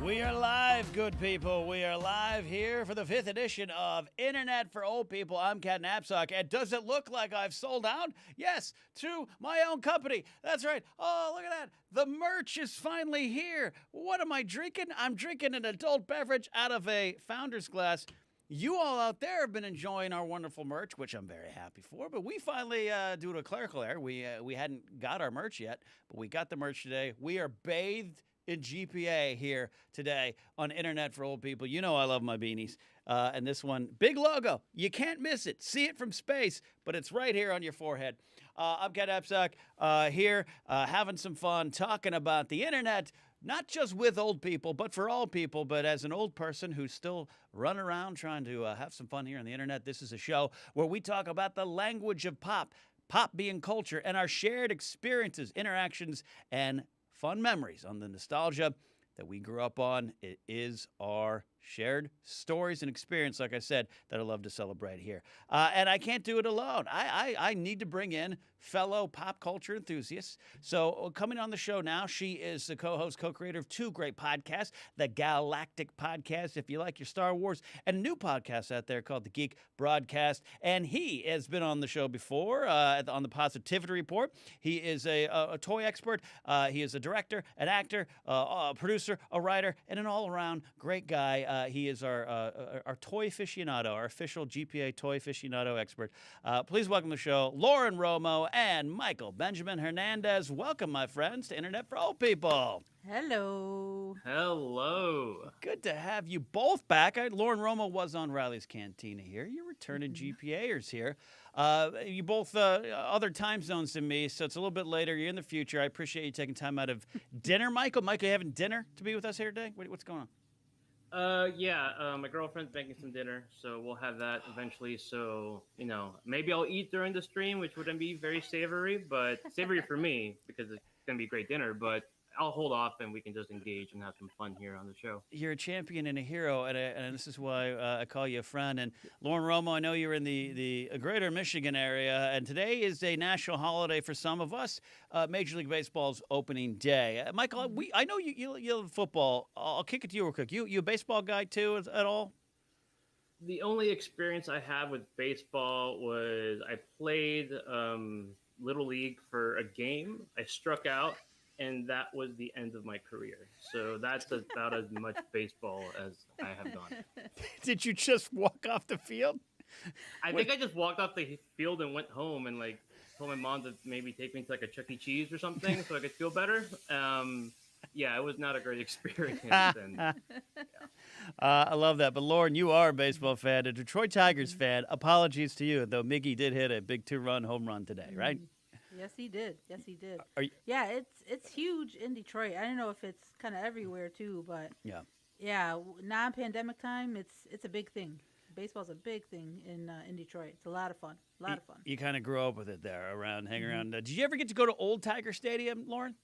We are live, good people. We are live here for the 5th edition of Internet for Old People. I'm Ken Napzok, and does it look like I've sold out? Yes, to my own company. That's right. Oh, look at that. The merch is finally here. What am I drinking? I'm drinking an adult beverage out of a Founder's glass. You all out there have been enjoying our wonderful merch, which I'm very happy for. But we finally, due to a clerical error, we hadn't got our merch yet, but we got the merch today. We are bathed in GPA here today on Internet for Old People. You know I love my beanies. And this one, big logo. You can't miss it. See it from space, but it's right here on your forehead. I'm Ken Napzok here having some fun talking about the Internet, not just with old people, but for all people. But as an old person who's still running around trying to have some fun here on the Internet, this is a show where we talk about the language of pop being culture, and our shared experiences, interactions, and fun memories on the nostalgia that we grew up on. It is our shared stories and experience, like I said, that I love to celebrate here. And I can't do it alone. I need to bring in fellow pop culture enthusiasts. So coming on the show now, she is the co-host, co-creator of two great podcasts, the Galactic Podcast, if you like your Star Wars, and a new podcast out there called the Geek Broadcast. And he has been on the show before on the Positivity Report. He is a toy expert. He is a director, an actor, a producer, a writer, and an all-around great guy. He is our toy aficionado, our official GPA toy aficionado expert. Please welcome to the show, Lauren Romo and Michael Benjamin Hernandez. Welcome, my friends, to Internet for Old People. Hello. Hello. Good to have you both back. Lauren Romo was on Riley's Cantina here. You're returning GPAers here. You both other time zones than me, so it's a little bit later. You're in the future. I appreciate you taking time out of dinner. Michael, you having dinner to be with us here today? What's going on? My girlfriend's making some dinner, so we'll have that eventually. So, maybe I'll eat during the stream, which wouldn't be very savory, but savory for me because it's going to be a great dinner, but I'll hold off and we can just engage and have some fun here on the show. You're a champion and a hero, and this is why I call you a friend. And Lauren Romo, I know you're in the greater Michigan area, and today is a national holiday for some of us, Major League Baseball's opening day. Michael, I know you love football. I'll kick it to you real quick. You a baseball guy too at all? The only experience I have with baseball was I played Little League for a game. I struck out. And that was the end of my career. So that's about as much baseball as I have done. Did you just walk off the field? I think I just walked off the field and went home and told my mom to maybe take me to a Chuck E. Cheese or something so I could feel better. Yeah, it was not a great experience. I love that. But Lauren, you are a baseball fan, a Detroit Tigers fan. Apologies to you, though Miggy did hit a big 2-run home run today, right? Yes, he did. Yeah, it's huge in Detroit. I don't know if it's kind of everywhere too, but yeah, non-pandemic time, it's a big thing. Baseball's a big thing in Detroit. It's a lot of fun. You kind of grew up with it there, hanging around. Did you ever get to go to Old Tiger Stadium, Lauren?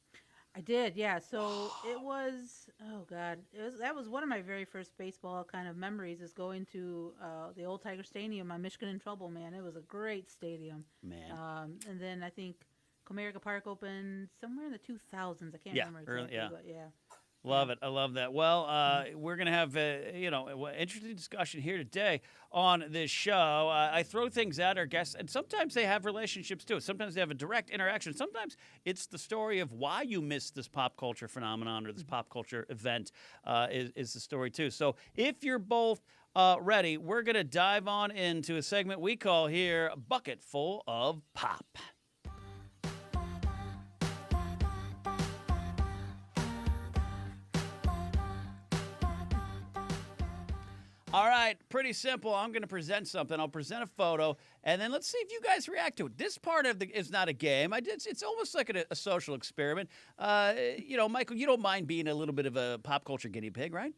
I did, yeah. So it was, that was one of my very first baseball kind of memories, is going to the Old Tiger Stadium on Michigan in Trouble, man. It was a great stadium. Man. And then I think Comerica Park opened somewhere in the 2000s. I can't remember exactly, but yeah. Love it. I love that. Well, we're going to have an interesting discussion here today on this show. I throw things at our guests, and sometimes they have relationships too. Sometimes they have a direct interaction. Sometimes it's the story of why you missed this pop culture phenomenon or this pop culture event is the story too. So if you're both ready, we're going to dive on into a segment we call here Bucket Full of Pop. All right, pretty simple. I'm going to present something. I'll present a photo, and then let's see if you guys react to it. This part of is not a game. It's almost like a social experiment. Michael, you don't mind being a little bit of a pop culture guinea pig, right?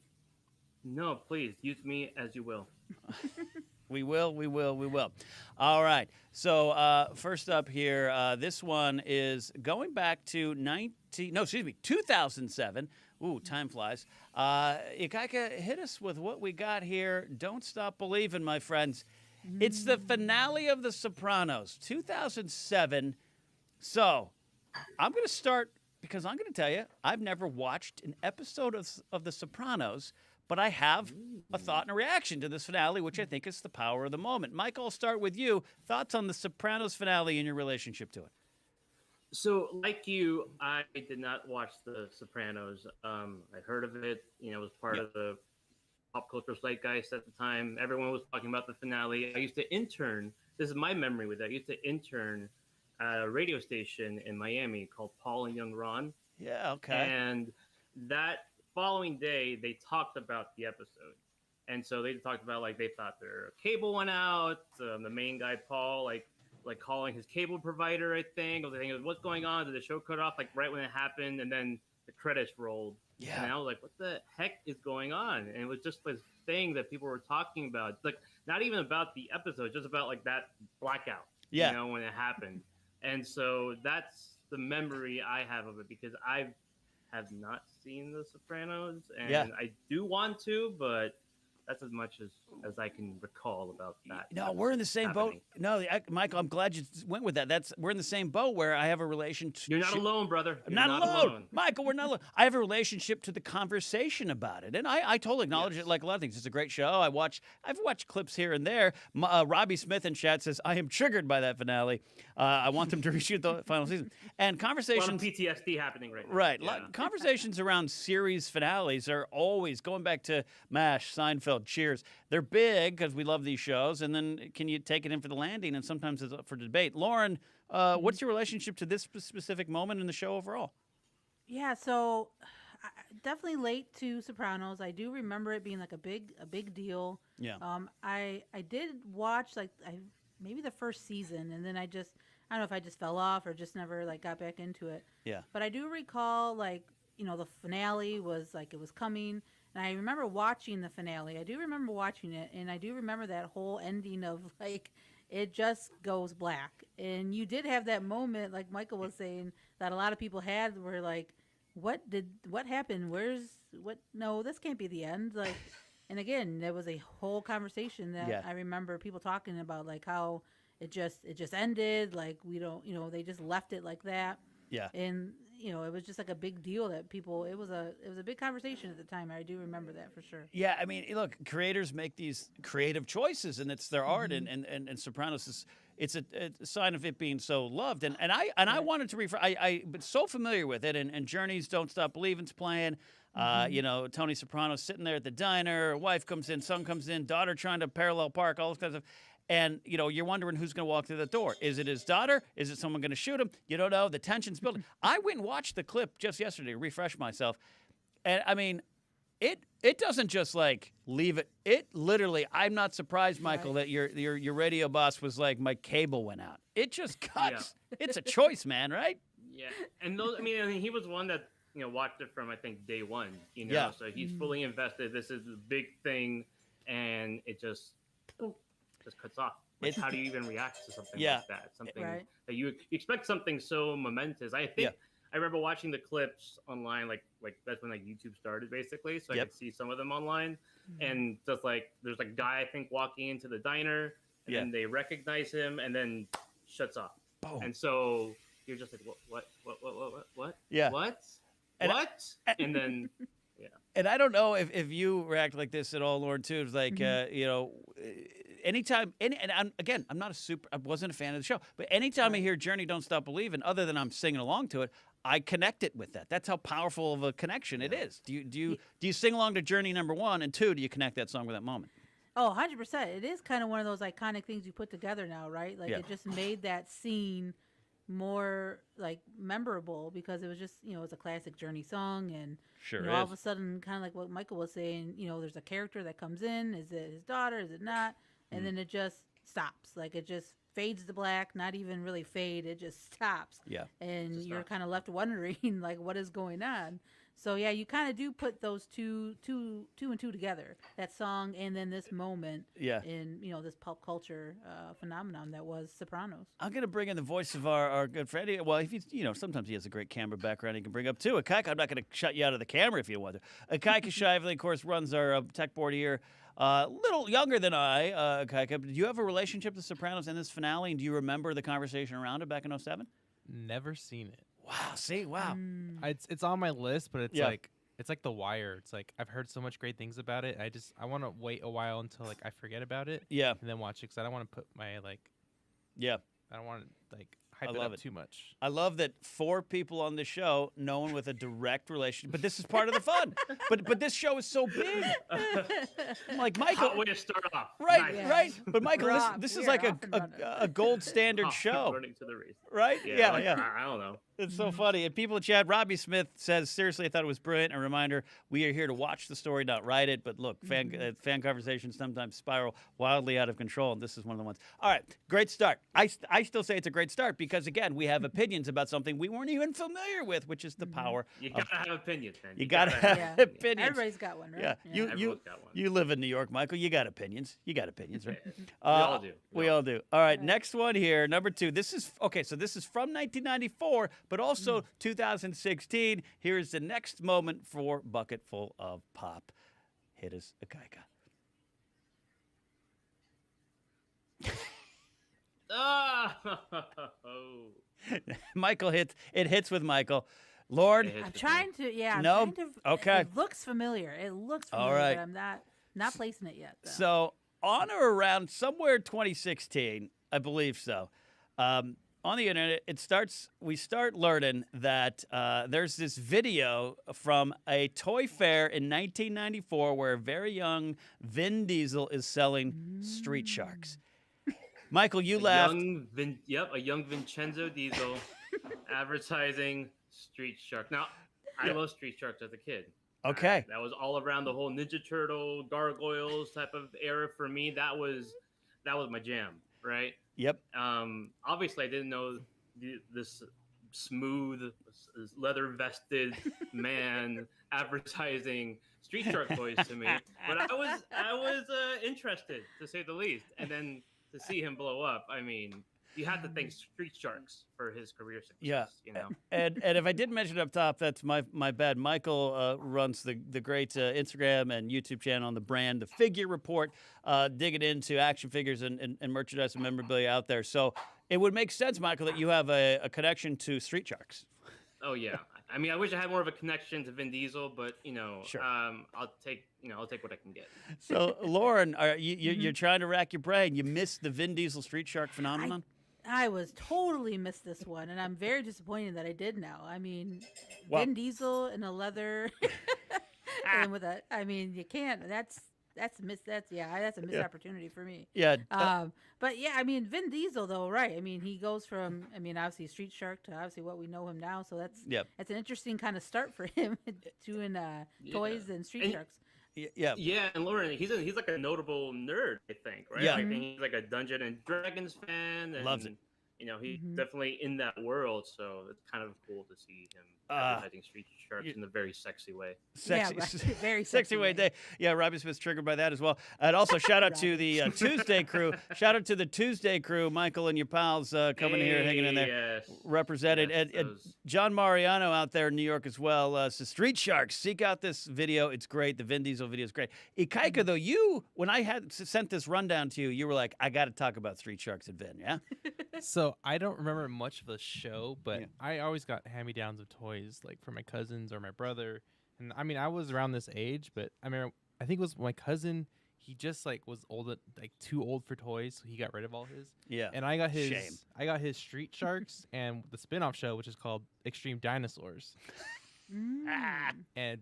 No, please use me as you will. We will. All right. So first up here, this one is going back to 2007. Ooh, time flies. Ikaika, hit us with what we got here. Don't Stop Believing, my friends. It's the finale of The Sopranos, 2007. So I'm going to start because I'm going to tell you, I've never watched an episode of The Sopranos, but I have a thought and a reaction to this finale, which I think is the power of the moment. Michael, I'll start with you. Thoughts on The Sopranos finale and your relationship to it? So, like you, I did not watch The Sopranos. I heard of it. It was part of the pop culture zeitgeist at the time. Everyone was talking about the finale. I used to intern. This is my memory with that. I used to intern at a radio station in Miami called Paul and Young Ron. Yeah, okay. And that following day, they talked about the episode. And so they talked about, like, they thought their cable went out. The main guy, Paul, like calling his cable provider, I think. I was thinking, what's going on? Did the show cut off, like, right when it happened? And then the credits rolled. Yeah. And I was like, what the heck is going on? And it was just this thing that people were talking about. It's like, not even about the episode, just about, like, that blackout, when it happened. And so that's the memory I have of it, because I have not seen The Sopranos, and I do want to, but that's as much as I can recall about that. No, we're in the same boat. No, Michael, I'm glad you went with that. We're in the same boat where I have a relationship. You're not alone, brother. I'm not alone. Michael, we're not alone. I have a relationship to the conversation about it. And I totally acknowledge it like a lot of things. It's a great show. I've watched clips here and there. Robbie Smith in chat says, I am triggered by that finale. I want them to reshoot the final season. And conversations. A lot of PTSD happening right now. Right. Yeah. Conversations around series finales are always going back to MASH, Seinfeld, Cheers. They're big because we love these shows, and then can you take it in for the landing? And sometimes it's up for debate. Lauren, what's your relationship to this specific moment in the show overall? Yeah, so definitely late to Sopranos. I do remember it being like a big deal. Yeah. I did watch maybe the first season, and then I don't know if I just fell off or just never like got back into it. Yeah. But I do recall the finale was like it was coming. And I remember watching the finale. I do remember watching it, and I do remember that whole ending of, like, it just goes black. And you did have that moment, like Michael was saying, that a lot of people had were like, what happened? No, this can't be the end. Like, and again, there was a whole conversation that I remember people talking about, like, how it just ended. Like, we don't, they just left it like that. Yeah. And it was just like a big deal that people. It was a big conversation at the time. I do remember that for sure. Yeah, I mean, look, creators make these creative choices, and it's their art. And Sopranos it's a sign of it being so loved. And I wanted to refer. I've been so familiar with it. And Journey's "Don't Stop Believing's" playing. Tony Soprano's sitting there at the diner. Wife comes in, son comes in, daughter trying to parallel park, all this kind of stuff. And, you're wondering who's going to walk through the door. Is it his daughter? Is it someone going to shoot him? You don't know. The tension's building. I went and watched the clip just yesterday to refresh myself. And, I mean, it doesn't just, like, leave it. It literally, I'm not surprised, Michael, that your radio boss was like, my cable went out. It just cuts. Yeah. It's a choice, man, right? Yeah. And he was one that, watched it from, I think, day one, So he's fully invested. This is the big thing. And it just cuts off. How do you even react to something like that? Something that you expect something so momentous. I think I remember watching the clips online, like that's when YouTube started basically, so I could see some of them online, and just like there's a guy I think walking into the diner, and then they recognize him, and then shuts off. Boom. And so you're just like, what? Yeah. What? And then. Yeah. And I don't know if you react like this at all, Lauren, too. It's like, anytime, I'm not I wasn't a fan of the show, but anytime I hear Journey, Don't Stop Believing, other than I'm singing along to it, I connect it with that. That's how powerful of a connection it is. Do you sing along to Journey number 1, and 2, do you connect that song with that moment? Oh, 100%. It is kind of one of those iconic things you put together now, right? Like, it just made that scene more like memorable because it was just it's a classic Journey song, and all of a sudden, kind of like what Michael was saying, there's a character that comes in. Is it his daughter? Is it not? And then it just stops. Like, it just fades to black. Not even really fade. It just stops. Yeah. And you're kind of left wondering like what is going on. So yeah, you kind of do put those two and two together. That song and then this moment in this pop culture phenomenon that was Sopranos. I'm gonna bring in the voice of our good friend. Well, if he's sometimes he has a great camera background he can bring up too. Akaika, I'm not gonna shut you out of the camera if you want to. Akaika Shively, of course, runs our tech board here. Little younger than I, Akaika. Do you have a relationship to Sopranos in this finale? And do you remember the conversation around it back in 2007? Never seen it. Wow. See, wow. It's on my list, but it's like The Wire. It's like I've heard so much great things about it. I want to wait a while until like I forget about it. Yeah. And then watch it because I don't want to put my like. Yeah. I don't want to like hype it up too much. I love that 4 people on the show, no one with a direct relation. But this is part of the fun. but this show is so big. Like Michael, hot way to start off. Right, Nice. right. But Michael, this is like a gold standard show, Running to the race. right? Yeah. I don't know. It's so funny. And people in chat, Robbie Smith says, seriously, I thought it was brilliant. A reminder, we are here to watch the story, not write it. But look, fan conversations sometimes spiral wildly out of control, and this is one of the ones. All right, great start. I still say it's a great start because, again, we have opinions about something we weren't even familiar with, which is the power You got to have opinions, man. You got to have opinions. Everybody's got one, right? Yeah. Everyone's got one. You live in New York, Michael. You got opinions. You got opinions, right? We all do. We all do. All right, next one here, number 2. This is so this is from 1994, but also 2016. Here's the next moment for Bucketful of Pop. Hit us, Akaika. Michael hits. It hits with Michael. Lord, I'm trying to. Yeah. No. Okay. It looks familiar. All right. But I'm not placing it yet. Though. So on or around somewhere 2016, I believe so. On the internet, we start learning that there's this video from a toy fair in 1994 where a very young Vin Diesel is selling Street Sharks. Michael, you laughed. A young Vincenzo Diesel advertising Street Shark. Now, I love Street Sharks as a kid. Okay. That was all around the whole Ninja Turtle, Gargoyles type of era for me. That was my jam, right? Yep. Obviously, I didn't know this smooth, leather vested man advertising Street Shark toys to me, but I was interested to say the least. And then to see him blow up, I mean, you have to thank Street Sharks for his career success. Yeah, you know. And if I didn't mention it up top, that's my bad. Michael runs the great Instagram and YouTube channel on the brand, The Figure Report, digging into action figures and merchandise and memorabilia out there. So it would make sense, Michael, that you have a connection to Street Sharks. Oh yeah, I mean, I wish I had more of a connection to Vin Diesel, but Sure. I'll take what I can get. So Lauren, you're trying to rack your brain. You missed the Vin Diesel Street Shark phenomenon. I was totally missed this one, and I'm very disappointed that I did now. I mean, Vin Diesel in a leather, and with a, I mean, you can't. That's a missed opportunity for me. Yeah. But yeah, I mean, Vin Diesel though, right? I mean, he goes from, I mean, obviously Street Shark to obviously what we know him now. So that's an interesting kind of start for him doing toys and Street Sharks. Yeah, and Lauren, he's like a notable nerd, I think, right? Yeah. Like, he's like a Dungeons and Dragons fan, and loves it. You know, he's definitely in that world, so it's kind of cool to see him advertising Street Sharks in a very sexy way. Very sexy way. Yeah, Robbie Smith's triggered by that as well. And also shout out to the Tuesday crew. Shout out to the Tuesday crew, Michael and your pals coming here, hanging in there, represented. Yes, and John Mariano out there in New York as well. So Street Sharks, seek out this video. It's great. The Vin Diesel video is great. Ikaika, though, when I had sent this rundown to you, you were like, I got to talk about Street Sharks and Vin, yeah? So I don't remember much of the show, but I always got hand-me-downs of toys, like from my cousins or my brother. And I mean, I was around this age, but I mean, I think it was my cousin. He just like was too old for toys, so he got rid of all his. Yeah. And I got his Street Sharks and the spin-off show, which is called Extreme Dinosaurs. And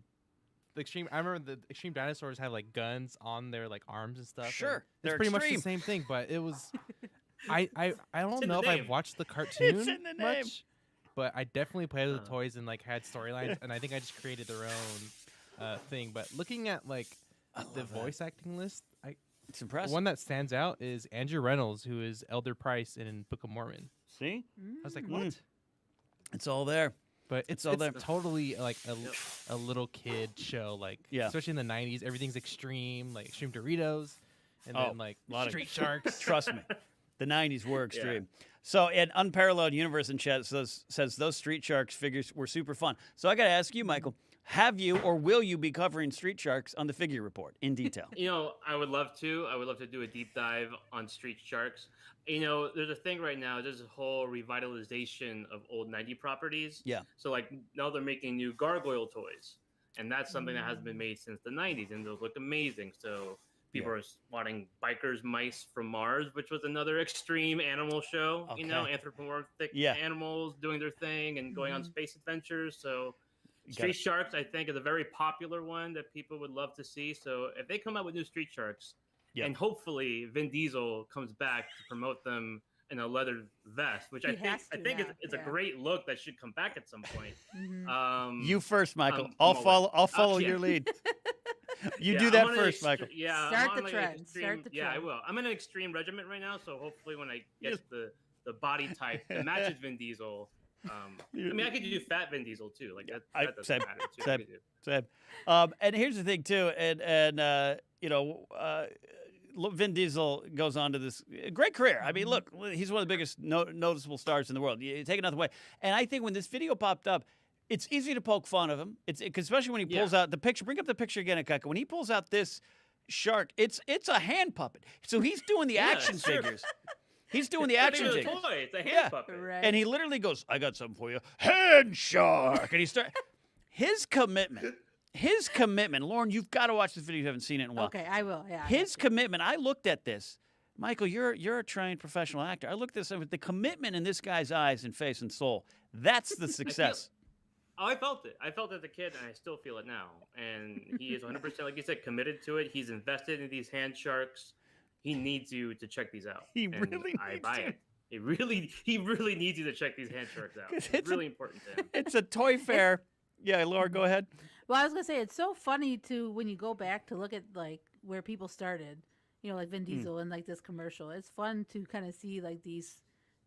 I remember the Extreme Dinosaurs had like guns on their like arms and stuff. Sure, it's pretty much the same thing, but it was. I don't know if I've watched the cartoon much, but I definitely played with the toys and like had storylines, and I think I just created their own thing. But looking at like the voice acting list, it's impressive. One that stands out is Andrew Reynolds, who is Elder Price in Book of Mormon. See, I was like, what? It's all there. But it's totally like a little kid show, like especially in the '90s, everything's extreme, like Extreme Doritos, and then like Street Sharks. Trust me. The 90s were extreme. So, an Unparalleled Universe in chat says those Street Sharks figures were super fun. So, I got to ask you, Michael, Have you or will you be covering Street Sharks on the Figure Report in detail? I would love to. I would love to do a deep dive on Street Sharks. There's a thing right now. There's a whole revitalization of old 90 properties. Yeah. So like now they're making new gargoyle toys, and that's something that hasn't been made since the 90s, and those look amazing. So people are spotting Biker's Mice from Mars, which was another extreme animal show. Okay. Anthropomorphic animals doing their thing and going on space adventures. So Street Sharks, I think, is a very popular one that people would love to see. So if they come out with new Street Sharks, and hopefully Vin Diesel comes back to promote them in a leather vest, which I think is a great look that should come back at some point. You first, Michael. I'll follow your lead. You do that first, Michael. Start the trend. Yeah, I will. I'm in an extreme regiment right now, so hopefully when I get the body type that matches Vin Diesel. I could do fat Vin Diesel too. Like that doesn't matter too. Same. And here's the thing too, and Vin Diesel goes on to this great career. I mean, look, he's one of the biggest noticeable stars in the world. You take nothing away. And I think when this video popped up, it's easy to poke fun of him. It's especially when he pulls out the picture. Bring up the picture again, Akaka. When he pulls out this shark, it's a hand puppet. So he's doing the action figures. He's doing the action figures. It's a hand puppet. Right. And he literally goes, "I got something for you, hand shark." And he starts his commitment. Lauren, you've got to watch this video if you haven't seen it in a while. Okay, I will. Yeah. His commitment. I looked at this. Michael, you're a trained professional actor. I looked at this with the commitment in this guy's eyes and face and soul. That's the success. I felt it. I felt it as a kid, and I still feel it now. And he is 100%, like you said, committed to it. He's invested in these hand sharks. He needs you to check these out. I buy it. He really needs you to check these hand sharks out. It's really important to him. It's a toy fair. Yeah, Laura, go ahead. Well, I was gonna say it's so funny when you go back to look at like where people started. Like Vin Diesel and like this commercial. It's fun to kind of see like these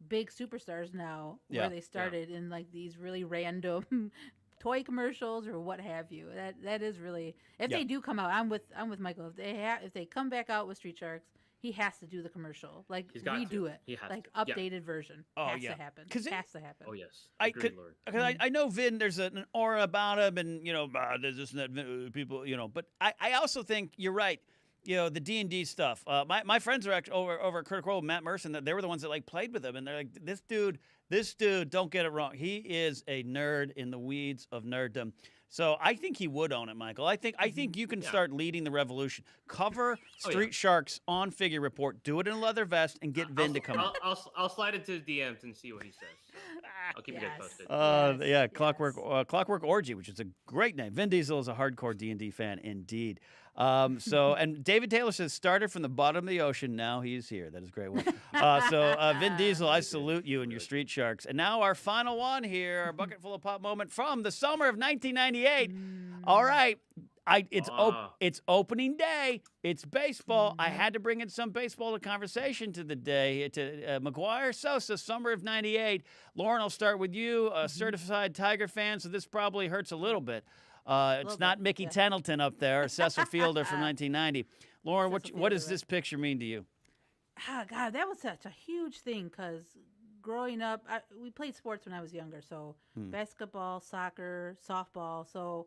big superstars now where they started in like these really random toy commercials or what have you. That is really, if they do come out, I'm with Michael. If they come back out with Street Sharks, he has to do the commercial, like redo it, like updated version. Has to happen. Has to happen. Oh yes, because I know Vin. There's an aura about him, and there's this and that people, But I also think you're right. The D&D stuff. My friends are actually over at Critical Role, Matt Merson. They were the ones that like played with him, and they're like, this dude. Don't get it wrong. He is a nerd in the weeds of nerddom. So I think he would own it, Michael. I think you can start leading the revolution. Cover Street Sharks on Figure Report. Do it in a leather vest and get Vin to come out. I'll slide into his DMs and see what he says. I'll keep you guys posted. Clockwork Orgy, which is a great name. Vin Diesel is a hardcore D&D fan indeed. And David Taylor says, started from the bottom of the ocean, now he's here. That is a great one. Vin Diesel, I salute you and your Street Sharks. And now our final one here, our bucket full of pop moment from the summer of 1998. All right. It's opening day. It's baseball. I had to bring in some baseball to conversation to the day. To McGuire Sosa, summer of '98. Lauren, I'll start with you, a certified Tiger fan, so this probably hurts a little bit. It's not Mickey Tettleton up there, Cecil Fielder from 1990. Lauren, what does this picture mean to you? Oh, God, that was such a huge thing because growing up, we played sports when I was younger, so basketball, soccer, softball. So,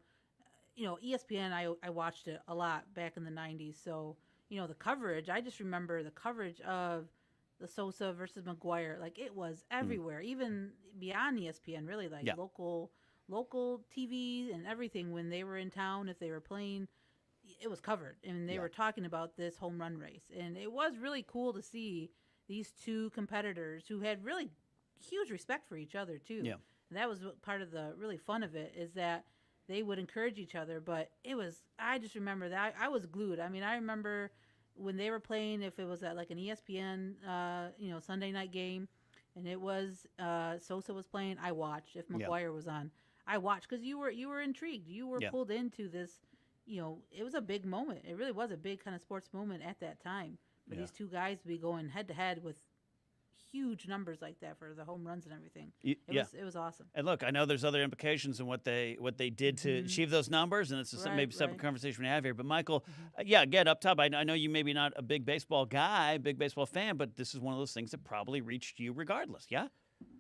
ESPN, I watched it a lot back in the 90s. So, the coverage, I just remember the coverage of the Sosa versus McGuire. Like, it was everywhere, even beyond ESPN, really, like local TV and everything. When they were in town, if they were playing, it was covered. And they were talking about this home run race. And it was really cool to see these two competitors who had really huge respect for each other, too. Yeah. And that was part of the really fun of it, is that they would encourage each other. But I just remember that I was glued. I mean, I remember when they were playing, if it was at like an ESPN, Sunday night game, and it was Sosa was playing, I watched. If McGuire was on, I watched, because you were intrigued. You were pulled into this. It was a big moment. It really was a big kind of sports moment at that time for these two guys to be going head to head with huge numbers like that for the home runs and everything. It was awesome. And look, I know there's other implications in what they did to achieve those numbers, and it's maybe a separate conversation we have here. But Michael, again, up top, I know you maybe not a big baseball guy, big baseball fan, but this is one of those things that probably reached you regardless. Yeah.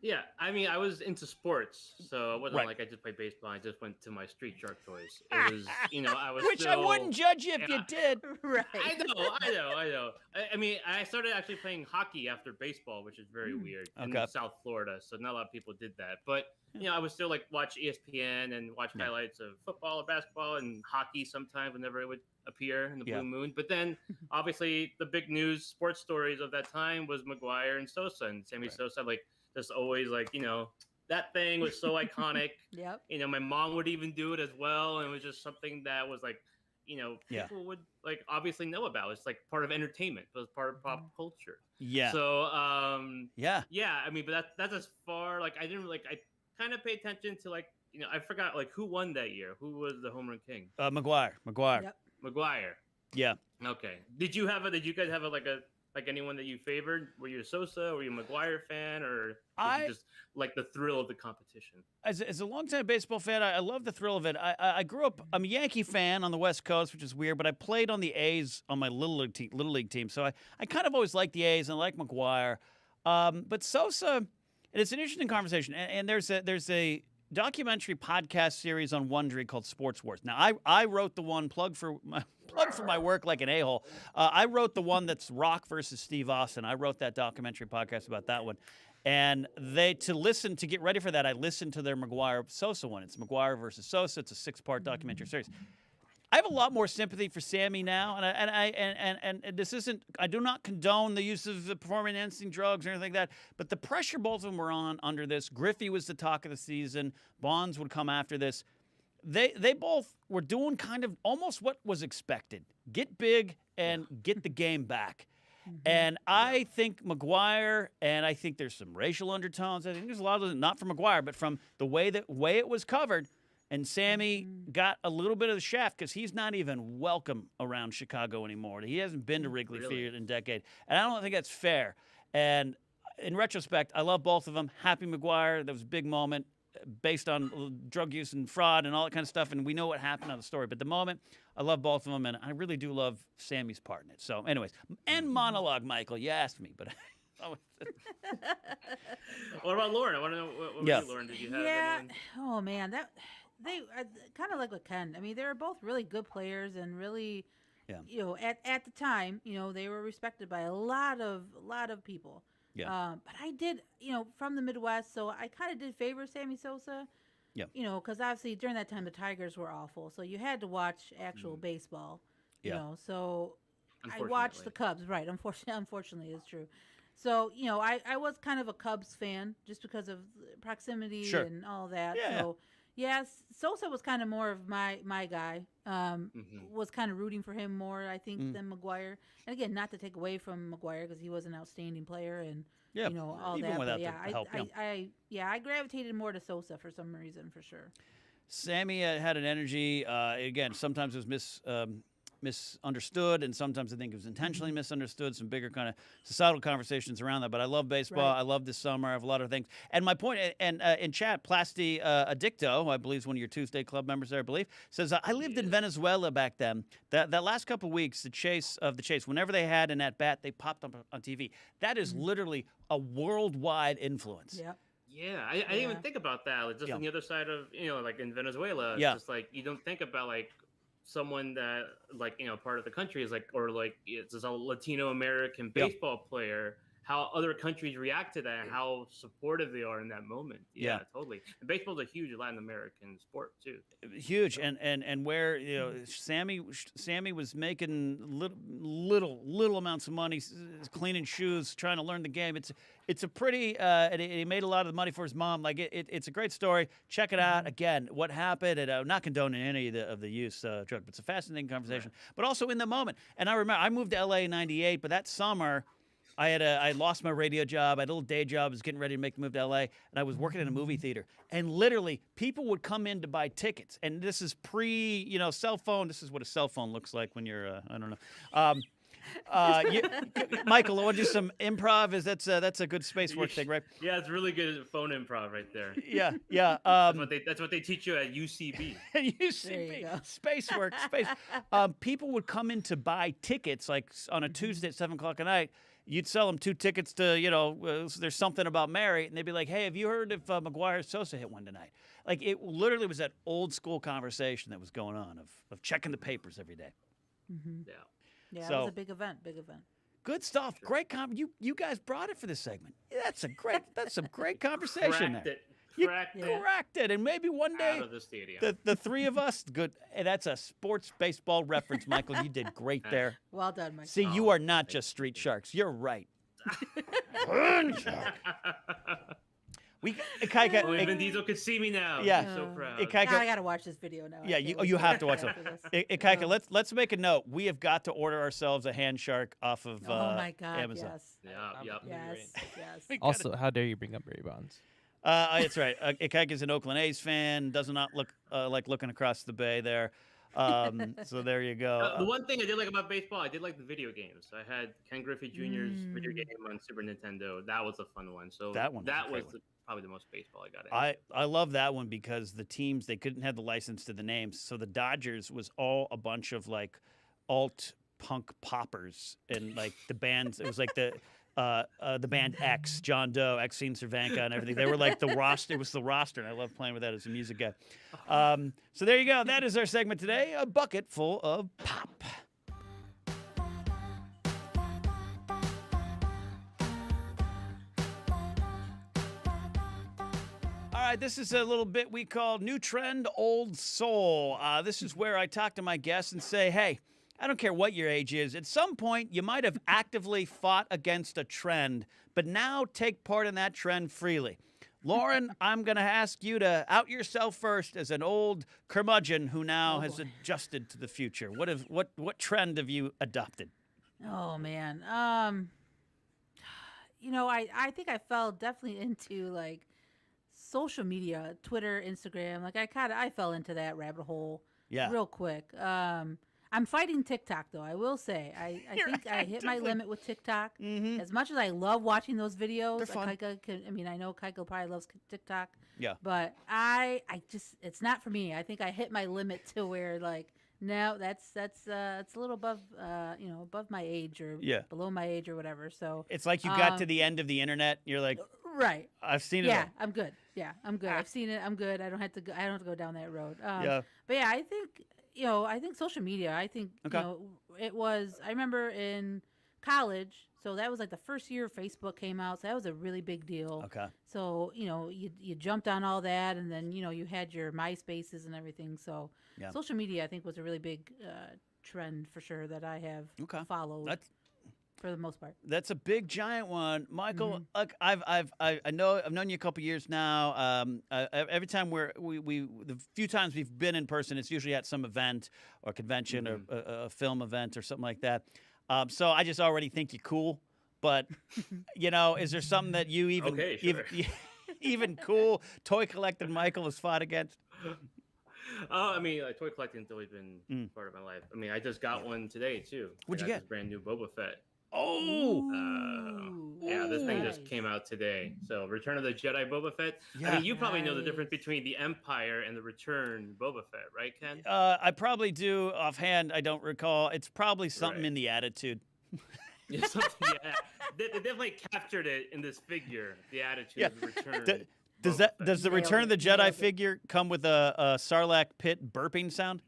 Yeah, I mean, I was into sports, so it wasn't Right. like I just played baseball. I just went to my street shark toys. It was, I was Which I still. wouldn't judge you if you Yeah, did. Right. I know. I mean, I started actually playing hockey after baseball, which is very weird in Okay. South Florida. So not a lot of people did that. But I would still like watch ESPN and watch highlights of football or basketball and hockey sometimes whenever it would appear in the blue moon. But then obviously the big news sports stories of that time was McGuire and Sosa, and Sammy Sosa, like just always like that thing was so iconic. Yep. My mom would even do it as well, and it was just something that was like people would like obviously know about. It's like part of entertainment. It was part of pop culture. Yeah. So yeah. I mean, but that's as far like I didn't like I kind of pay attention to like I forgot like who won that year. Who was the home run king? McGuire. Yep. McGuire. Yeah. Okay. Did you guys have like anyone that you favored? Were you a Sosa? Were you a McGuire fan, or did you just like the thrill of the competition? As a longtime baseball fan, I love the thrill of it. I grew up. I'm a Yankee fan on the West Coast, which is weird, but I played on the A's on my little league team, so I kind of always liked the A's and I like McGuire. But Sosa, and it's an interesting conversation. And there's a documentary podcast series on Wondery called Sports Wars. Now I wrote the one plug for my work like an a-hole. I wrote the one that's Rock versus Steve Austin. I wrote that documentary podcast about that one. And to get ready for that, I listened to their McGuire Sosa one. It's McGuire versus Sosa. It's a 6-part documentary series. I have a lot more sympathy for Sammy now, and this isn't. I do not condone the use of the performance-enhancing drugs or anything like that. But the pressure both of them were on under this. Griffey was the talk of the season. Bonds would come after this. They both were doing kind of almost what was expected: get big and get the game back. And I think McGuire, and I think there's some racial undertones. I think there's a lot of it, not from McGuire, but from the way it was covered. And Sammy got a little bit of the shaft because he's not even welcome around Chicago anymore. He hasn't been to Wrigley Field in a decade. And I don't think that's fair. And in retrospect, I love both of them. Happy McGuire. That was a big moment based on drug use and fraud and all that kind of stuff. And we know what happened on the story. But the moment, I love both of them. And I really do love Sammy's part in it. So anyways, and monologue, Michael. You asked me, but... What about Lauren? I want to know what about you, Lauren? Did you have anyone? Oh, man. They kind of like with Ken. I mean, they were both really good players and really, at the time, they were respected by a lot of people. Yeah. But I did, from the Midwest, so I kind of did favor Sammy Sosa. Yeah. Because obviously during that time the Tigers were awful, so you had to watch actual baseball. So I watched the Cubs. Right. Unfortunately, it's true. So I was kind of a Cubs fan just because of proximity and all that. Yeah. So. Yes, Sosa was kind of more of my guy. Was kind of rooting for him more, I think, than McGuire. And again, not to take away from McGuire because he was an outstanding player and all even that. Without but the help, I gravitated more to Sosa for some reason, for sure. Sammy had an energy. Again, sometimes it was misunderstood, and sometimes I think it was intentionally misunderstood. Some bigger kind of societal conversations around that. But I love baseball. Right. I love this summer. I have a lot of things. And my point, and in chat, Plasti Addicto, who I believe is one of your Tuesday Club members there, I believe, says, I lived in Venezuela back then. That last couple of weeks, the chase, whenever they had an at-bat, they popped up on TV. That is literally a worldwide influence. Yep. Yeah, I didn't even think about that. Like, just on the other side of, like in Venezuela, it's just like you don't think about like someone that like part of the country is like, or like it's a Latino American baseball player, how other countries react to that and how supportive they are in that moment. Yeah, totally. And baseball's a huge Latin American sport too. Huge. And where Sammy was making little amounts of money, cleaning shoes, trying to learn the game. It's a pretty and he made a lot of the money for his mom. Like it's a great story. Check it out. Again, what happened, and I'm not condoning any of the use drug, but it's a fascinating conversation. Right. But also in the moment. And I remember I moved to LA in '98, but that summer I lost my radio job. I had a little day job. I was getting ready to make the move to LA, and I was working in a movie theater. And literally, people would come in to buy tickets. And this is pre, cell phone. This is what a cell phone looks like when you're, I don't know. Michael, I want to do some improv. That's a good space work thing, right? Yeah, it's really good phone improv right there. Yeah. That's what they teach you at UCB. UCB, space work, space. People would come in to buy tickets like on a Tuesday at 7:00 at night. you'd sell them 2 tickets to, There's Something About Mary, and they'd be like, hey, have you heard if McGuire Sosa hit one tonight? Like, it literally was that old school conversation that was going on of checking the papers every day. Mm-hmm. Yeah. Yeah, So, it was a big event. Good stuff. Sure. Great you guys brought it for this segment. That's some great conversation. Cracked it. Cracked it. And maybe one day out of the stadium. the 3 of us, good. Hey, that's a sports baseball reference, Michael. You did great there. Well done, Michael. See, you are not just street sharks. You're right. Vin Diesel could see me now. Yeah. I'm so proud. I gotta watch this video now. Yeah, you have to watch it. Ikaika, let's make a note. We have got to order ourselves a hand shark off of oh my God, Amazon. Yes. Yes. Also, how dare you bring up Barry Bonds? That's right. Ikaika's an Oakland A's fan. Does not look like looking across the bay there. So there you go. The one thing I did like about baseball, I did like the video games. I had Ken Griffey Jr.'s video game on Super Nintendo. That was a fun one. So that was probably the most baseball I got in. I love that one because the teams, they couldn't have the license to the names. So the Dodgers was all a bunch of like alt punk poppers, and like the bands, it was like the band X, John Doe, Exene Cervenka, and everything. They were like the roster. It was the roster, and I love playing with that as a music guy. So there you go. That is our segment today, a bucket full of pop. All right, this is a little bit we call New Trend, Old Soul. This is where I talk to my guests and say, hey, I don't care what your age is. At some point, you might have actively fought against a trend, but now take part in that trend freely. Lauren, I'm going to ask you to out yourself first as an old curmudgeon who now has adjusted to the future. What trend have you adopted? Oh, man. I think I fell definitely into, like, social media, Twitter, Instagram. Like, I fell into that rabbit hole real quick. I'm fighting TikTok, though. I will say, I think I hit my limit with TikTok. Mm-hmm. As much as I love watching those videos, they're fun. I know Kaika probably loves TikTok. Yeah. But I just, it's not for me. I think I hit my limit to where, like, no, that's it's a little above, above my age or below my age or whatever. So it's like you got to the end of the internet. You're like, right. I've seen it. Yeah, I'm good. Yeah, I'm good. I've seen it. I'm good. I don't have to go down that road. But yeah, I think. I think social media, it was, I remember in college, so that was like the first year Facebook came out, so that was a really big deal. Okay. So, you jumped on all that, and then, you had your MySpaces and everything, so social media, I think, was a really big trend for sure that I have followed. For the most part, that's a big giant one, Michael. Look, I've known you a couple years now. Every time the few times we've been in person, it's usually at some event or convention or a film event or something like that. So I just already think you're cool. But is there something that you even cool toy collecting Michael has fought against? Toy collecting's always been part of my life. I just got one today too. What'd you get? This brand new Boba Fett. This thing just came out today. So Return of the Jedi Boba Fett. Yeah. You probably know the difference between the Empire and the Return Boba Fett, right, Ken? I probably do offhand. I don't recall. It's probably something in the attitude. They definitely captured it in this figure. The attitude of the Return. Does the Return of the Jedi figure come with a Sarlacc pit burping sound?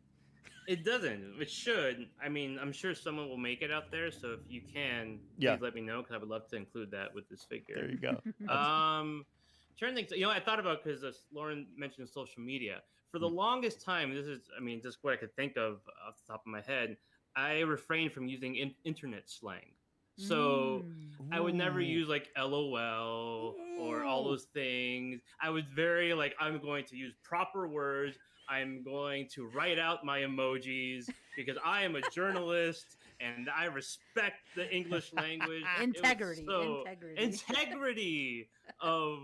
It doesn't. It should. I'm sure someone will make it out there. So if you can, please let me know because I would love to include that with this figure. There you go. Trying to think. I thought about because Lauren mentioned social media. For the longest time, this is, just what I could think of off the top of my head. I refrained from using internet slang. So I would never use like LOL or all those things. I was very like, I'm going to use proper words. I'm going to write out my emojis because I am a journalist and I respect the English language. Integrity of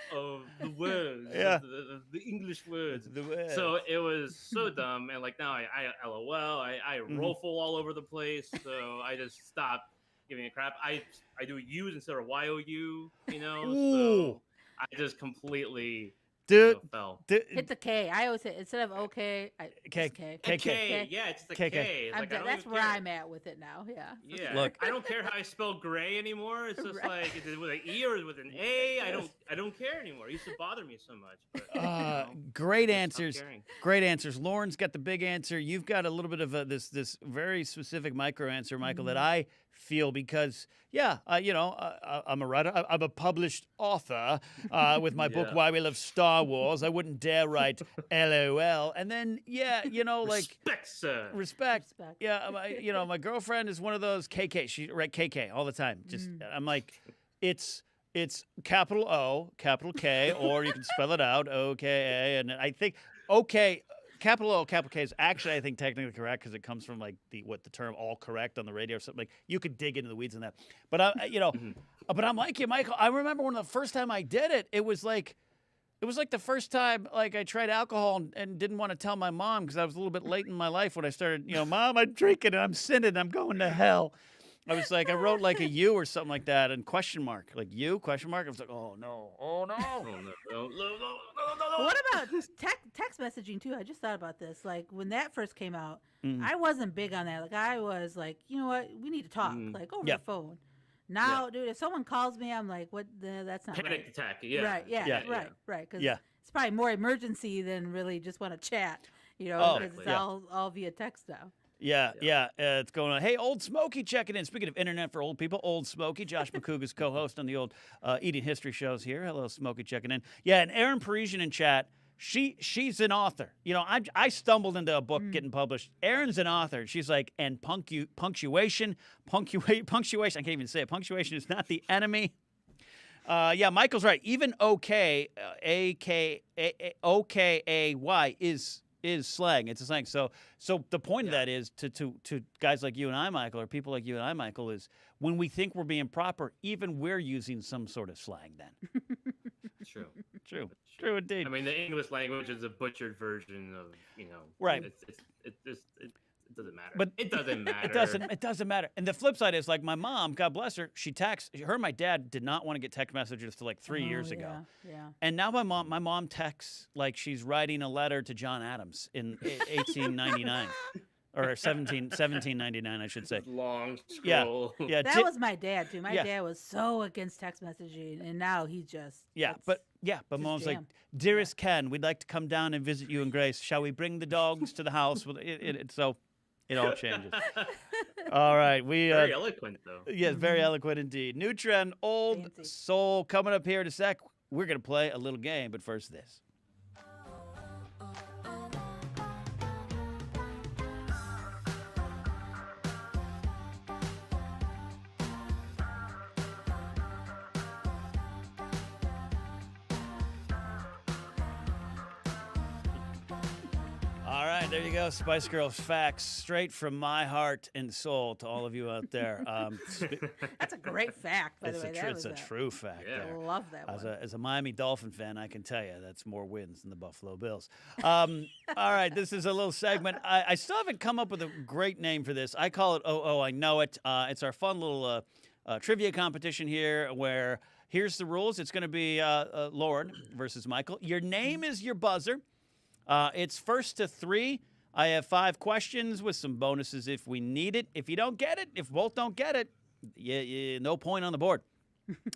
the words, the English words. So it was so dumb, and like now I LOL, I ruffle all over the place. So I just stopped giving a crap. I do U's instead of YOU, So I just completely Dude, fell. Hit the K. I always say instead of okay, K. K. Yeah, it's the K. It's like, that's where I'm at with it now. Yeah. Yeah. Look, I don't care how I spell gray anymore. It's just like, is it with an E or with an A? I don't care anymore. It used to bother me so much. But, great answers. Great answers. Lauren's got the big answer. You've got a little bit of this very specific micro answer, Michael, that I feel because, I'm a writer. I'm a published author with my book, Why We Love Star Wars. I wouldn't dare write LOL. And then, respect, sir. Respect. Yeah, my girlfriend is one of those KK. She write KK all the time. Just I'm like, it's capital O, capital K, or you can spell it out, O-K-A. And I think, okay, capital O, capital K is actually, I think, technically correct because it comes from like the term all correct on the radio or something. Like you could dig into the weeds on that. But but I'm like you, Michael. I remember when the first time I did it, it was like the first time like I tried alcohol and didn't want to tell my mom because I was a little bit late in my life when I started, Mom, I'm drinking and I'm sinning, I'm going to hell. I was like, I wrote like a U or something like that and question mark, like U question mark. I was like, oh no. What about text messaging too? I just thought about this. Like when that first came out, I wasn't big on that. Like I was like, you know what, we need to talk, like over the phone. Now, dude, if someone calls me, I'm like, what? That's not panic attack. Yeah. Right. Yeah. Right. Because it's probably more emergency than really just want to chat. Because it's all via text now. Yeah. It's going on. Hey, Old Smokey checking in. Speaking of internet for old people, Old Smokey, Josh McCouga's co-host on the old Eating History shows here. Hello, Smokey checking in. Yeah, and Erin Parisian in chat. She's an author. I stumbled into a book getting published. Erin's an author. She's like, and punctuation. I can't even say it. Punctuation is not the enemy. Michael's right. Even okay, O-K-A-Y is slang. It's a slang. So the point of that is to guys like you and I, Michael, or people like you and I, Michael, is when we think we're being proper, even we're using some sort of slang then. True indeed. I mean, the English language is a butchered version of, right. It doesn't matter. But it doesn't matter. It doesn't matter. And the flip side is like my mom, God bless her, she texts. Her and my dad did not want to get text messages till like 3 years ago. Yeah. And now my mom texts like she's writing a letter to John Adams in 1899. Or 1799, I should say. Long scroll. Yeah. That was my dad too. My dad was so against text messaging, and now he just but Mom's like, dearest Ken, we'd like to come down and visit you in Grace. Shall we bring the dogs to the house? So it all changes. All right, very eloquent though. Yes, very eloquent indeed. New trend, old soul coming up here in a sec. We're gonna play a little game, but first this. All right, there you go. Spice Girls facts straight from my heart and soul to all of you out there. That's a great fact, by the way. It's a true fact. Yeah. I love that one. As a Miami Dolphin fan, I can tell you that's more wins than the Buffalo Bills. All right, this is a little segment. I still haven't come up with a great name for this. I call it I Know It. It's our fun little trivia competition here where here's the rules. It's going to be Lauren versus Michael. Your name is your buzzer. It's first to 3. I have 5 questions with some bonuses if we need it. If you don't get it, if both don't get it, no point on the board.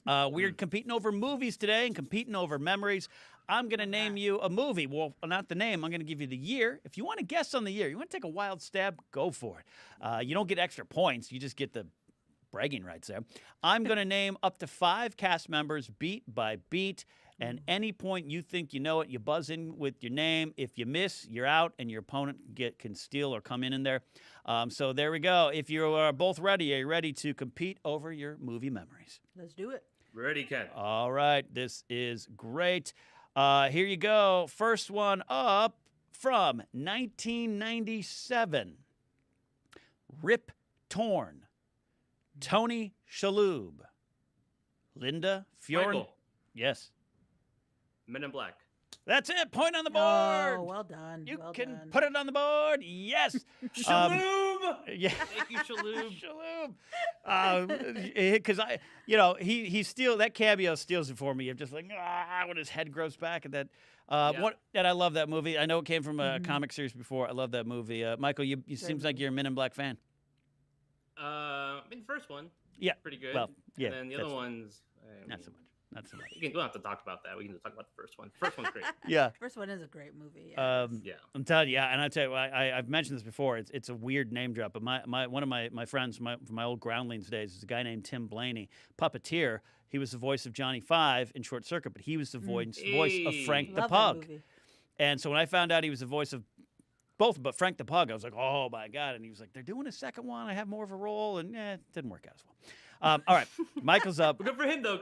We're competing over movies today and competing over memories. I'm going to name you a movie. Well, not the name. I'm going to give you the year. If you want to guess on the year, you want to take a wild stab, go for it. You don't get extra points. You just get the bragging rights there. I'm going to name up to 5 cast members beat by beat. And any point you think you know it, you buzz in with your name. If you miss, you're out, and your opponent can steal or come in there. So there we go. If you are both ready, are you ready to compete over your movie memories? Let's do it. Ready, Ken. All right. This is great. Here you go. First one up from 1997. Rip Torn. Tony Shalhoub. Linda Fiorin. Michael. Yes. Men in Black. That's it. Point on the board. Oh, well done. You can put it on the board. Yes. Shalhoub. Yeah. Thank you, Shalhoub. Shalhoub. Because he steals that cameo steals it for me. I'm just like when his head grows back and that. And I love that movie. I know it came from a comic series before. I love that movie. Michael, you seems like you're a Men in Black fan. I mean, the first one. Yeah. Pretty good. Well, yeah. And then the other ones. Not so much. Not so much. We don't have to talk about that. We can just talk about the first one. First one's great. Yeah. First one is a great movie. Yeah. I'm telling you, and I tell you, I've mentioned this before. It's a weird name drop, but one of my friends from my old Groundlings days is a guy named Tim Blaney, puppeteer. He was the voice of Johnny Five in Short Circuit, but he was the voice of Frank the Pug. And so when I found out he was the voice of both, but Frank the Pug, I was like, oh my God. And he was like, they're doing a second one. I have more of a role. And it didn't work out as well. All right, Michael's up. Good for him, though.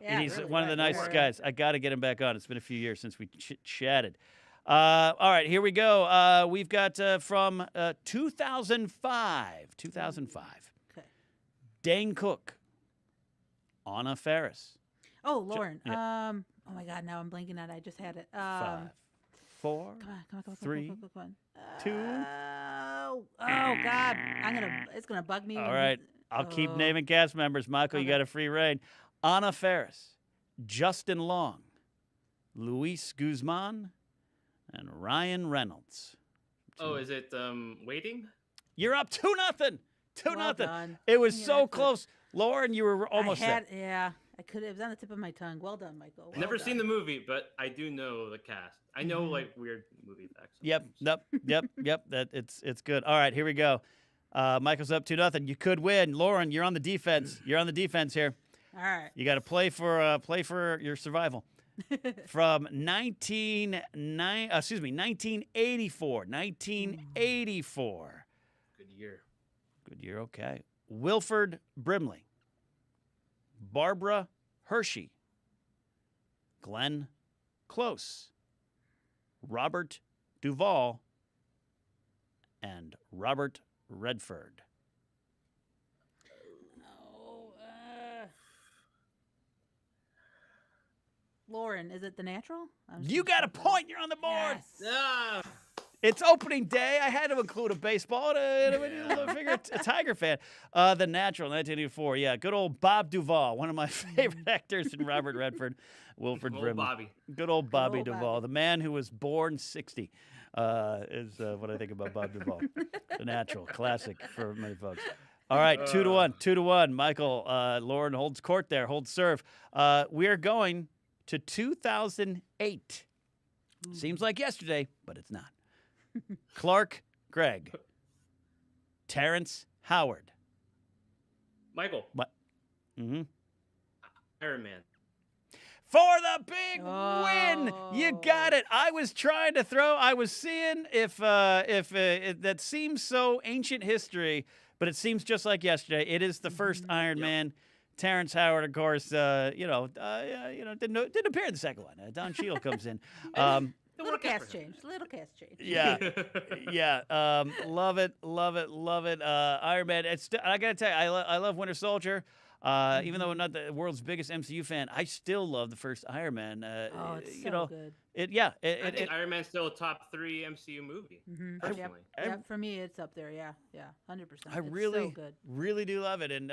Yeah, he's really one of the nicest guys. I got to get him back on. It's been a few years since we chatted. All right, here we go. We've got from 2005. 2005. Okay. Dane Cook. Anna Faris. Oh, Lauren. Oh my God, now I'm blanking on it. I just had it. 5, 4, Come on. 3, come on. 2. Oh God, it's gonna bug me. All right. I'll keep naming cast members. Michael, you got a free reign. Anna Faris, Justin Long, Luis Guzman, and Ryan Reynolds. Oh, is it Waiting? You're up 2-0. 2-0. Done. It was so close. Lauren, you were almost there. Yeah, I could. It was on the tip of my tongue. Well done, Michael. I've never seen the movie, but I do know the cast. I know like weird movie facts. Yep. That it's good. All right, here we go. Michael's up 2-0. You could win. Lauren, you're on the defense. You're on the defense here. All right. You got to play for your survival. From 1984. 1984. Good year. Good year. Okay. Wilford Brimley, Barbara Hershey, Glenn Close, Robert Duvall, and Robert Redford. Lauren, is it The Natural? You got a point. You're on the board. Yes. It's opening day. I had to include a baseball to figure a Tiger fan. The Natural, 1984. Yeah, good old Bob Duvall, one of my favorite actors in Robert Redford, Wilford Brimley. Bobby. Good old Bobby Duvall, the man who was born 60, is what I think about Bob Duvall. The Natural, classic for many folks. All right, 2-1, 2-1. Michael, Lauren holds court there, holds serve. We are going to 2008. Seems like yesterday, but it's not. Clark Gregg. Terrence Howard. Michael. What? Mm-hmm. Iron Man. For the big win! You got it. I was trying to throw. I was seeing if that seems so ancient history, but it seems just like yesterday. It is the first Iron Man. Terrence Howard, of course, didn't appear in the second one. Don Cheadle comes in. Little cast change. Yeah. Love it. Iron Man. I gotta tell you, I love Winter Soldier. Even though I'm not the world's biggest MCU fan, I still love the first Iron Man. It's so good. I think Iron Man's still a top 3 MCU movie. Personally. Yep, for me, it's up there. Yeah, 100%. I really, so good. really do love it. And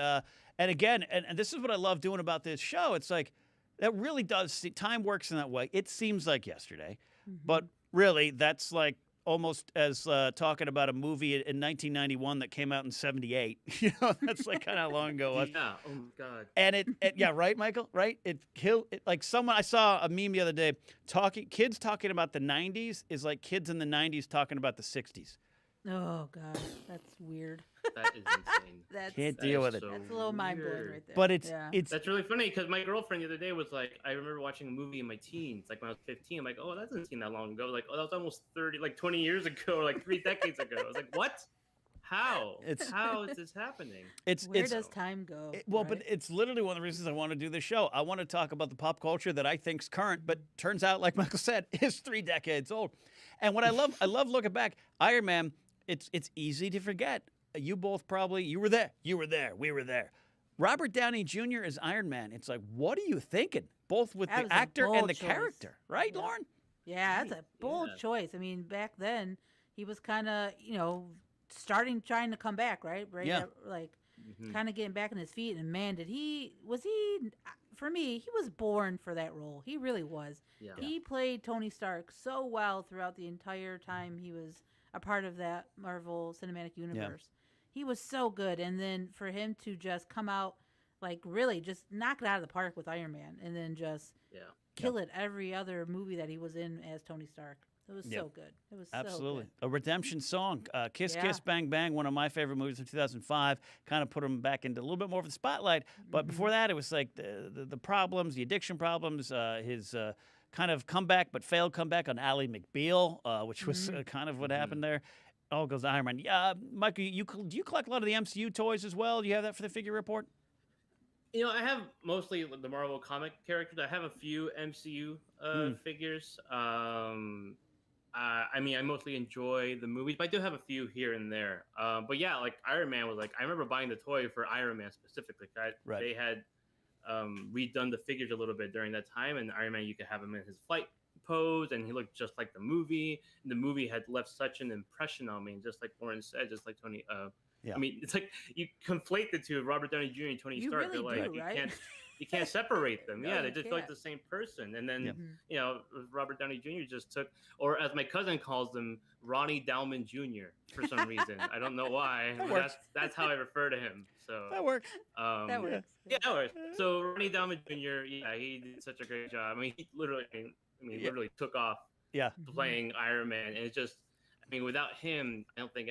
again, and this is what I love doing about this show. It's like that really does. Time works in that way. It seems like yesterday, but really, that's like almost as talking about a movie in 1991 that came out in 78. That's like kind of how long ago it was. Yeah. Oh my God. And it right, Michael, right? Like someone, I saw a meme the other day kids talking about the 90s is like kids in the 90s talking about the 60s. Oh God, that's weird. That is insane. Can't deal with it. So that's a little mind blowing right there. But it's that's really funny because my girlfriend the other day was like, I remember watching a movie in my teens, like when I was 15. I'm like, oh, that doesn't seem that long ago. Like, oh, that was almost 20 years ago, or like 3 decades ago. I was like, what? How is this happening? Where does time go? But it's literally one of the reasons I want to do this show. I want to talk about the pop culture that I think's current, but turns out, like Michael said, is 3 decades old. And what I love looking back, Iron Man. It's easy to forget. You both you were there. We were there. Robert Downey Jr. as Iron Man. It's like, what are you thinking? Both with the actor and the character, right, Lauren? Yeah, that's a bold choice. I mean, back then he was kind of, trying to come back, right? Yeah. Like kind of getting back on his feet. And man, for me, he was born for that role. He really was. Yeah. He played Tony Stark so well throughout the entire time he was a part of that Marvel Cinematic Universe. He was so good. And then for him to just come out, like, really just knock it out of the park with Iron Man and then just kill it every other movie that he was in as Tony Stark. It was so good. It was absolutely so good. A redemption song. Kiss Kiss Bang Bang, one of my favorite movies of 2005. Kind of put him back into a little bit more of the spotlight. But before that, it was like the problems, the addiction problems, his kind of comeback but failed comeback on Ally McBeal, which was kind of what happened there. All goes to Iron Man. Michael, do you collect a lot of the MCU toys as well? Do you have that for the figure report? You know, I have mostly the Marvel comic characters. I have a few MCU figures. I mean, I mostly enjoy the movies, but I do have a few here and there. But yeah, like Iron Man was like, I remember buying the toy for Iron Man specifically. They had redone the figures a little bit during that time, and Iron Man, you could have him in his fight pose, and he looked just like the movie. And the movie had left such an impression on me, just like Warren said, just like Tony. I mean, it's like you conflate the two, Robert Downey Jr. and Tony Stark. Really They're like, right? you can't separate them. No, They just feel like the same person. And then, you know, Robert Downey Jr. just took, or as my cousin calls them, Ronnie Dowman Jr. for some reason. I don't know why. That's how I refer to him. So that works. That works. Yeah, that works. So Ronnie Dowman Jr. he did such a great job. I mean, he literally, literally took off playing Iron Man, and it's just. I mean, without him, I don't think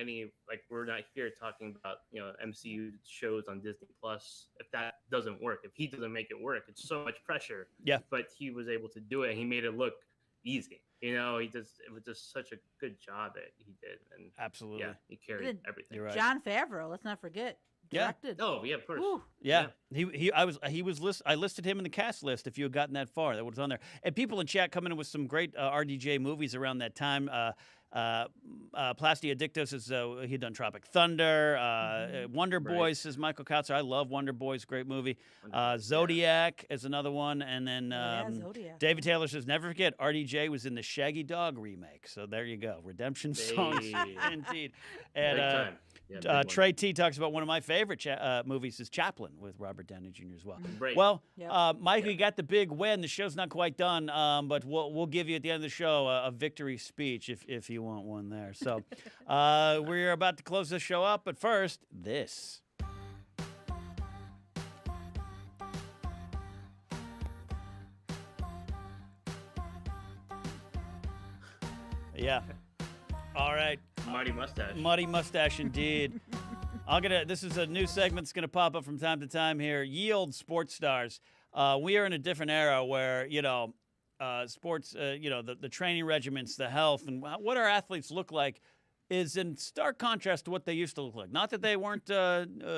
we're not here talking about, you know, MCU shows on Disney Plus. If that doesn't work, if he doesn't make it work, it's so much pressure. Yeah. But he was able to do it, and he made it look easy. You know, it was just such a good job that he did. And absolutely. Yeah, he carried everything. You're right. Jon Favreau, let's not forget. Directed. Yeah. Oh, yeah, of course. Woo. Yeah. I listed him in the cast list if you had gotten that far. That was on there. And people in chat coming in with some great RDJ movies around that time. Plastia Dictos is he'd done Tropic Thunder. Wonder Boy says Michael Kautzer. I love Wonder Boys, great movie. Zodiac is another one, and then David Taylor says never forget RDJ was in the Shaggy Dog remake. So there you go, redemption songs indeed. And Trey T talks about one of my favorite movies is Chaplin with Robert Downey Jr. as well. Right. Well, Mike, you got the big win. The show's not quite done, but we'll give you at the end of the show a victory speech if you want one there. So we're about to close this show up, but first, this. Yeah. All right. Muddy mustache. Muddy mustache, indeed. This is a new segment that's gonna pop up from time to time here. Yield sports stars. We are in a different era where sports, the training regimens, the health, and what our athletes look like is in stark contrast to what they used to look like. Not that they weren't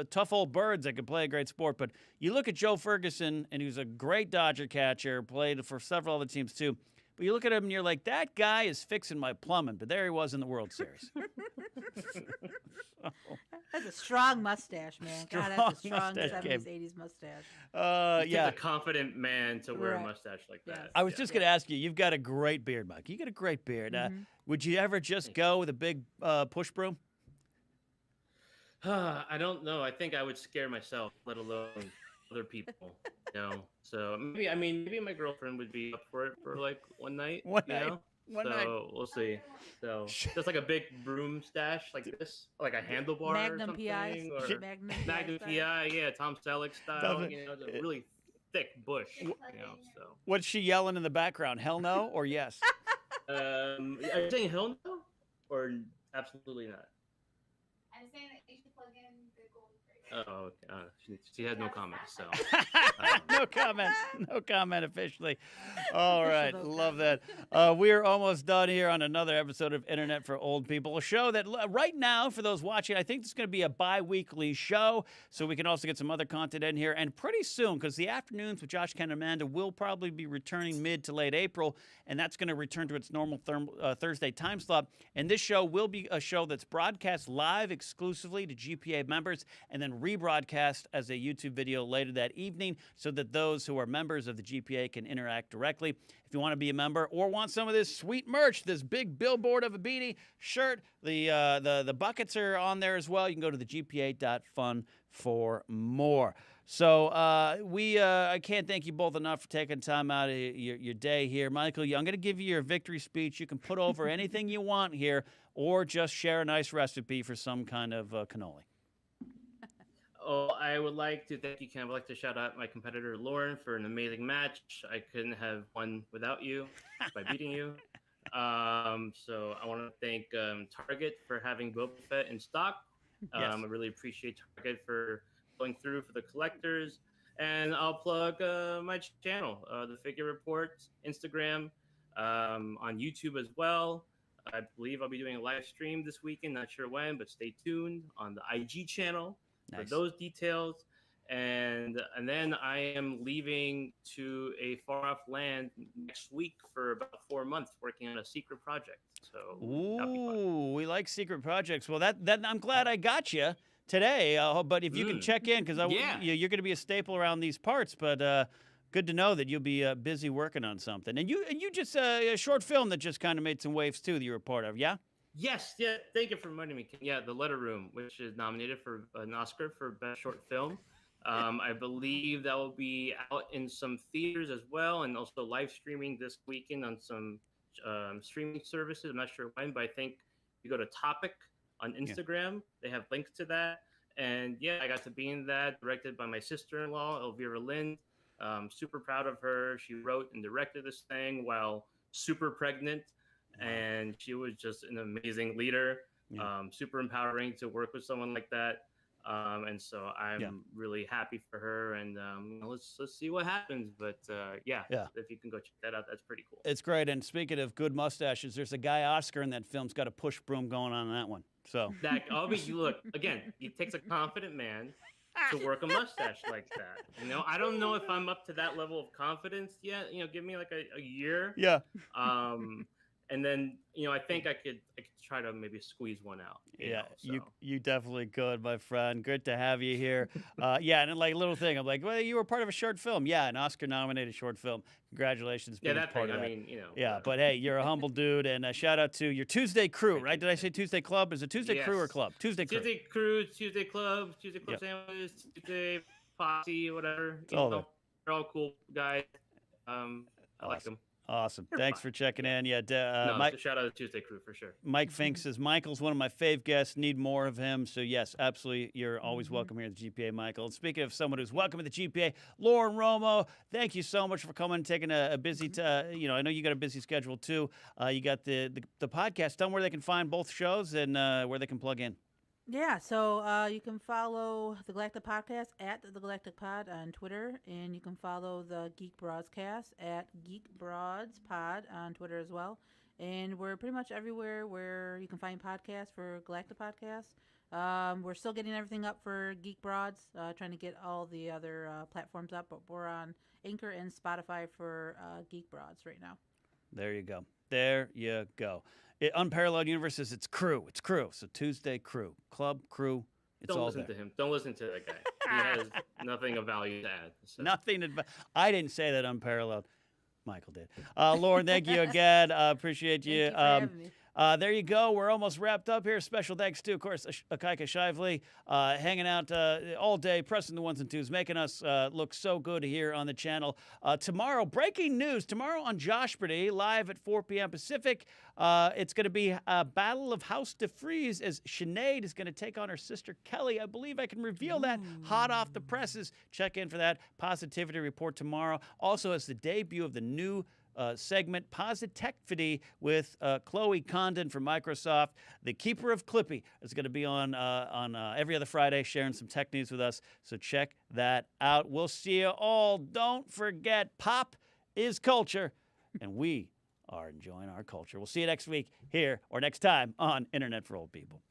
tough old birds that could play a great sport, but you look at Joe Ferguson, and he was a great Dodger catcher, played for several other teams too. But you look at him and you're like, that guy is fixing my plumbing. But there he was in the World Series. That's a strong mustache, man. God, that's a strong 70s, 80s mustache. It takes a confident man to wear a mustache like that. I was just going to ask you, you've got a great beard, Mike. You got a great beard. Would you ever just go with a big push broom? I don't know. I think I would scare myself, let alone other people. So maybe my girlfriend would be up for it for like one night. One night. We'll see. So just like a big broom stash like this, like a handlebar Magnum or something. PI. Or Magnum PI, yeah, Tom Selleck style. It's a really thick bush. So. What's she yelling in the background? Hell no or yes? Are you saying hell no or absolutely not? I'm saying that you should plug in the golden crate. Oh, she has no comments. So no comment officially. All right, love that. We are almost done here on another episode of Internet for Old People, a show that right now, for those watching, I think it's going to be a bi-weekly show, so we can also get some other content in here. And pretty soon, because the afternoons with Josh, Ken, and Amanda will probably be returning mid to late April, and that's going to return to its normal Thursday time slot. And this show will be a show that's broadcast live exclusively to GPA members, and then rebroadcast as a YouTube video later that evening so that those who are members of the GPA can interact directly. If you want to be a member or want some of this sweet merch, this big billboard of a beanie, shirt, the buckets are on there as well. You can go to the gpa.fun for more. So I can't thank you both enough for taking time out of your day here. Michael, I'm going to give you your victory speech. You can put over anything you want here or just share a nice recipe for some kind of cannoli. Oh, I would like to thank you, Ken. I would like to shout out my competitor, Lauren, for an amazing match. I couldn't have won without you by beating you. So I want to thank Target for having Boba Fett in stock. Yes. I really appreciate Target for going through for the collectors. And I'll plug my channel, The Figure Report, Instagram, on YouTube as well. I believe I'll be doing a live stream this weekend. Not sure when, but stay tuned on the IG channel for those details. And then I am leaving to a far off land next week for about 4 months working on a secret project. So ooh, we like secret projects. Well, that I'm glad I got you today. But if you can check in, because you're going to be a staple around these parts. But good to know that you'll be busy working on something. And you just a short film that just kind of made some waves too that you were part of. Yeah. Yes, yeah. Thank you for reminding me. Yeah, The Letter Room, which is nominated for an Oscar for Best Short Film. I believe that will be out in some theaters as well, and also live streaming this weekend on some streaming services. I'm not sure when, but I think you go to Topic on Instagram. They have links to that. And yeah, I got to be in that, directed by my sister-in-law, Elvira Lind. Super proud of her. She wrote and directed this thing while super pregnant. And she was just an amazing leader. Super empowering to work with someone like that. And so I'm really happy for her, and let's see what happens. But if you can go check that out, that's pretty cool. It's great. And speaking of good mustaches, there's a guy Oscar in that film's got a push broom going on in that one. So you look again. It takes a confident man to work a mustache like that. I don't know if I'm up to that level of confidence yet. Give me like a year. Yeah. And then, I think I could try to maybe squeeze one out. You definitely could, my friend. Good to have you here. And then, like, little thing, I'm like, well, you were part of a short film. Yeah, an Oscar-nominated short film. Congratulations. Yeah, that part thing, of that. Yeah, but hey, you're a humble dude, and a shout out to your Tuesday crew, right? Did I say Tuesday Club? Is it Tuesday Crew or Club? Tuesday Crew. Tuesday Crew, Tuesday Club, Tuesday Club Sandwich, Tuesday Posse, whatever. They're all cool guys. I like them. Awesome. Thanks for checking in. Yeah, shout out to Tuesday Crew for sure. Mike Fink says, Michael's one of my fave guests. Need more of him. So, yes, absolutely. You're always welcome here at the GPA, Michael. And speaking of someone who's welcome at the GPA, Lauren Romo, thank you so much for coming and taking a busy, I know you got a busy schedule too. You got the podcast. Tell them where they can find both shows and where they can plug in. Yeah, so you can follow the Galactic Podcast at the Galactic Pod on Twitter, and you can follow the Geek Broadcast at Geek Broads Pod on Twitter as well. And we're pretty much everywhere where you can find podcasts for Galactic Podcast. We're still getting everything up for Geek Broads, trying to get all the other platforms up, but we're on Anchor and Spotify for Geek Broads right now. There you go. There you go. Unparalleled Universe it's crew. It's crew. So Tuesday Crew. Club, crew. It's Don't all listen there. to him. Don't listen to that guy. He has nothing of value to add. So. I didn't say that Unparalleled. Michael did. Lauren, thank you again. Appreciate you. Thank you for having me. There you go. We're almost wrapped up here. Special thanks to, of course, Akaika Shively, hanging out all day, pressing the ones and twos, making us look so good here on the channel. Tomorrow, breaking news. Tomorrow on Joshperty, live at 4 p.m. Pacific, it's going to be a Battle of House DeFreeze as Sinead is going to take on her sister Kelly. I believe I can reveal that hot off the presses. Check in for that Positivity Report tomorrow. Also, as the debut of the new segment Positivity with Chloe Condon from Microsoft. The Keeper of Clippy is going to be on every other Friday, sharing some tech news with us. So check that out. We'll see you all. Don't forget, pop is culture, and we are enjoying our culture. We'll see you next week here or next time on Internet for Old People.